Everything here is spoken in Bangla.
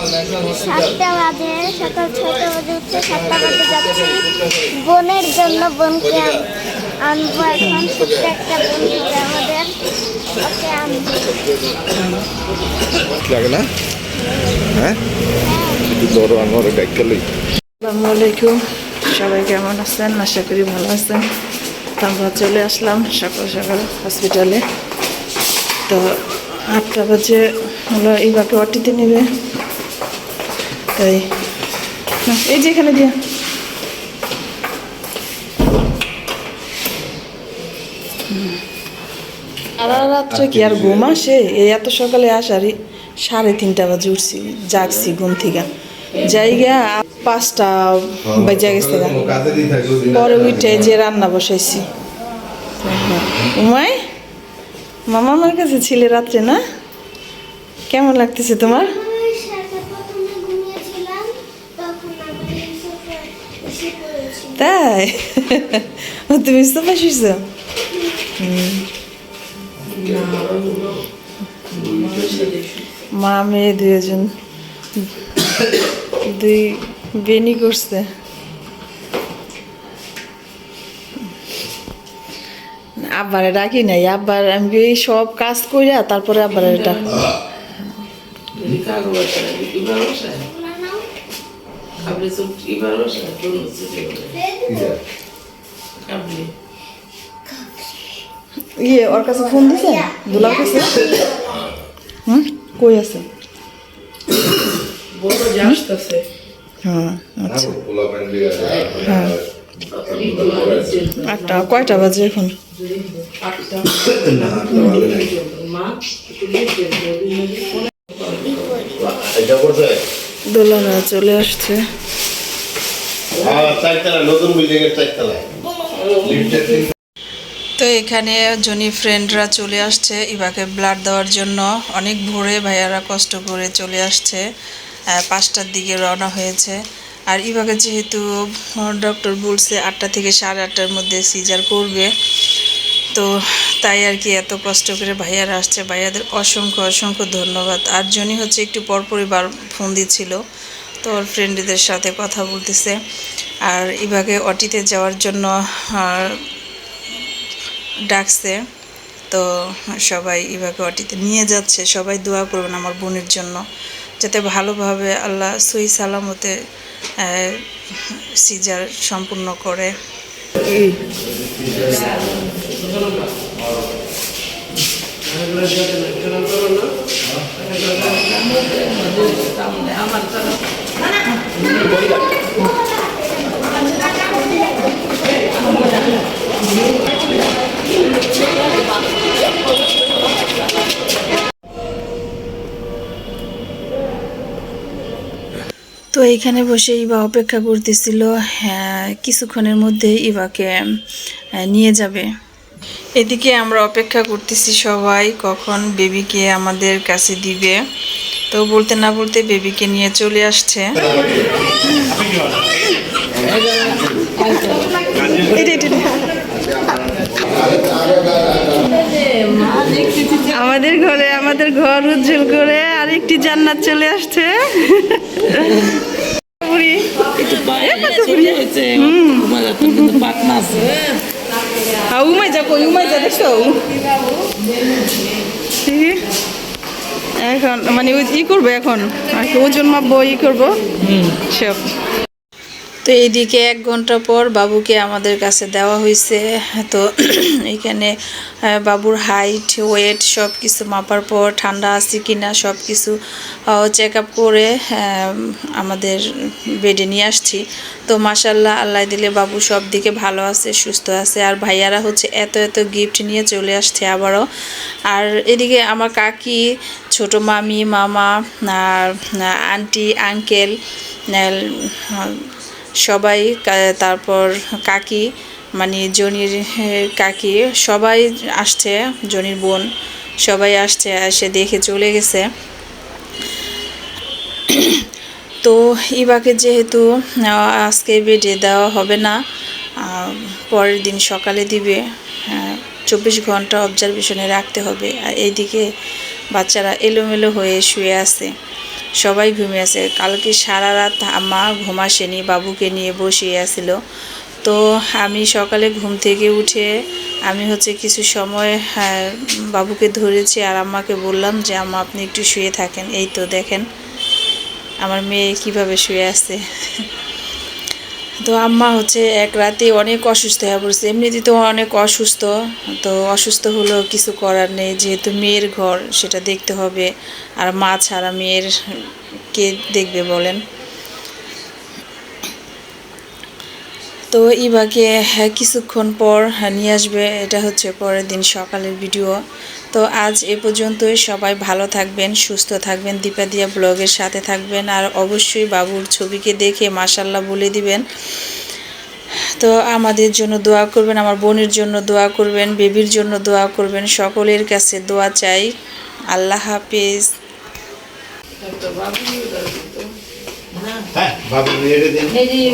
7টা বাজে, সকাল 6টা বাজে উঠছে, 7টা বাজে যাচ্ছি বোনের জন্য। বোনকে আনবো এখন, ছোট্ট একটা বোন হবে আমাদের, ওকে আনবো। লাগে না? হ্যাঁ, একটু ধরো আমার ডাক্তার। আসসালামু আলাইকুম, সবাই কেমন আছেন? আশা করি ভালো আছেন। তো আমরা চলে আসলাম সকাল সকাল হসপিটালে। তো 8টা বাজে হলো এইভাবে অটিতে নেবে, তাই এই যে এখানে দিয়ে সারা রাত্রে কি আর ঘুম আসে? এই এত সকালে আসারই 3:30 বাজে উঠছি, জাগছি ঘুম থেকে, জায়গা 5টা বাজে গেছে। পরে উঠে যে রান্না বসাইছি। উমাই মামা আমার কাছে ছিলে রাত্রে, না? কেমন লাগতেছে তোমার? তাই তুমি সোফা শুইছ? মা মেয়ে দুজন, দুই বেনি করছে। আব্বারে ডাকি নাই, আব্বার আমি সব কাজ কইরা তারপরে আব্বারে ডাক। ইয়ে ওর কাছে ফোন দিছে, দুলার কাছে। কই আছে? হ্যাঁ, আচ্ছা। হ্যাঁ, 8টা। কয়টা বাজে এখন? দোলনা চলে আসছে। তো এখানে জনি ফ্রেন্ডরা চলে আসছে ইভাকে ব্লাড দেওয়ার জন্য। অনেক ভোরে ভাইয়ারা কষ্ট করে চলে আসছে, 5টার দিকে রওনা হয়েছে। আর ইভাকে যেহেতু ডক্টর বলছে 8টা থেকে 8:30টার মধ্যে সিজার করবে, তো তাই আর কি এত কষ্ট করে ভাইয়ারা আসছে। ভাইয়াদের অসংখ্য অসংখ্য ধন্যবাদ। আর জনি হচ্ছে একটু পরপরই ফোন দিচ্ছিল, তো ওর ফ্রেন্ডদের সাথে কথা বলতেছে। আর ইভাকে অটিতে যাওয়ার জন্য ডাকছে, তো সবাই ইভাকে অটিতে নিয়ে যাচ্ছে। সবাই দোয়া করবেন আমার বোনের জন্য, যাতে ভালোভাবে আল্লাহ সহি সালামতে সিজার সম্পূর্ণ করে। তো এইখানে বসে ইভা অপেক্ষা করতেছিল, কিছুক্ষণের মধ্যে ইভাকে নিয়ে যাবে। এদিকে আমরা অপেক্ষা করতেছি সবাই কখন বেবিকে আমাদের কাছে দিবে। তো বলতে না বলতে বেবিকে নিয়ে চলে আসছে। আমাদের ঘর উজ্জ্বল করে আরেকটি জান্নাত চলে আসছে। এখন মানে ই করবো, এখন আর কি ওজন মাপবো, ই করবো সব। তো এইদিকে 1 ঘন্টা পর বাবুকে আমাদের কাছে দেওয়া হয়েছে। তো এইখানে বাবুর হাইট ওয়েট সব কিছু মাপার পর ঠান্ডা আছে কি না সব কিছু চেক আপ করে আমাদের বেডে নিয়ে আসছি। তো মাশাল্লাহ, আল্লাহ দিলে বাবু সব দিকে ভালো আছে, সুস্থ আছে। আর ভাইয়ারা হচ্ছে এত এত গিফট নিয়ে চলে আসছে আবারও। আর এদিকে আমার কাকি, ছোট মামি, মামা, আর আন্টি, আঙ্কেল, সবাই, তারপর কাকি মানে জনির কাকি, সবাই আসছে, জনির বোন সবাই আসছে, এসে দেখে চলে গেছে। তো ইভাকে যেহেতু আজকে বেডে দেওয়া হবে না, পরের দিন সকালে দিবে, 24 ঘন্টা অবজারভেশনে রাখতে হবে। আর এইদিকে বাচ্চারা এলোমেলো হয়ে শুয়ে আছে। সবাই ঘুমিয়ে আছে। কালকে সারা রাত আম্মা ঘুম আসেনি, বাবুকে নিয়ে বসিয়ে আছিল। তো আমি সকালে ঘুম থেকে উঠে আমি কিছু সময় বাবুকে ধরেছি আর আম্মাকে বললাম যে আম্মা আপনি একটু শুয়ে থাকেন। এই তো দেখেন আমার মেয়ে কিভাবে শুয়ে আছে। তো আম্মা এক রাতে অনেক অসুস্থ হয়ে পড়ছে, এমনিতে তো অনেক অসুস্থ। তো অসুস্থ হলেও কিছু করার নেই, যেহেতু মেয়ের ঘর সেটা দেখতে হবে। আর মা ছাড়া মেয়ের কে দেখবে বলেন। তো ইবাকে কিছুক্ষণ পর নিয়ে আসবে, এটা পরের দিন সকালের ভিডিও। তো আজ এ পর্যন্তই। সবাই ভালো থাকবেন, সুস্থ থাকবেন, দীপাদিয়া ব্লগের সাথে থাকবেন। আর অবশ্যই বাবুর ছবিকে দেখে মাশাল্লাহ বলে দিবেন। তো আমাদের জন্য দোয়া করবেন, আমার বোনের জন্য দোয়া করবেন, বেবির জন্য দোয়া করবেন, সকলের কাছে দোয়া চাই। আল্লাহ হাফিজ। হ্যাঁ বাবু মেরে দিন।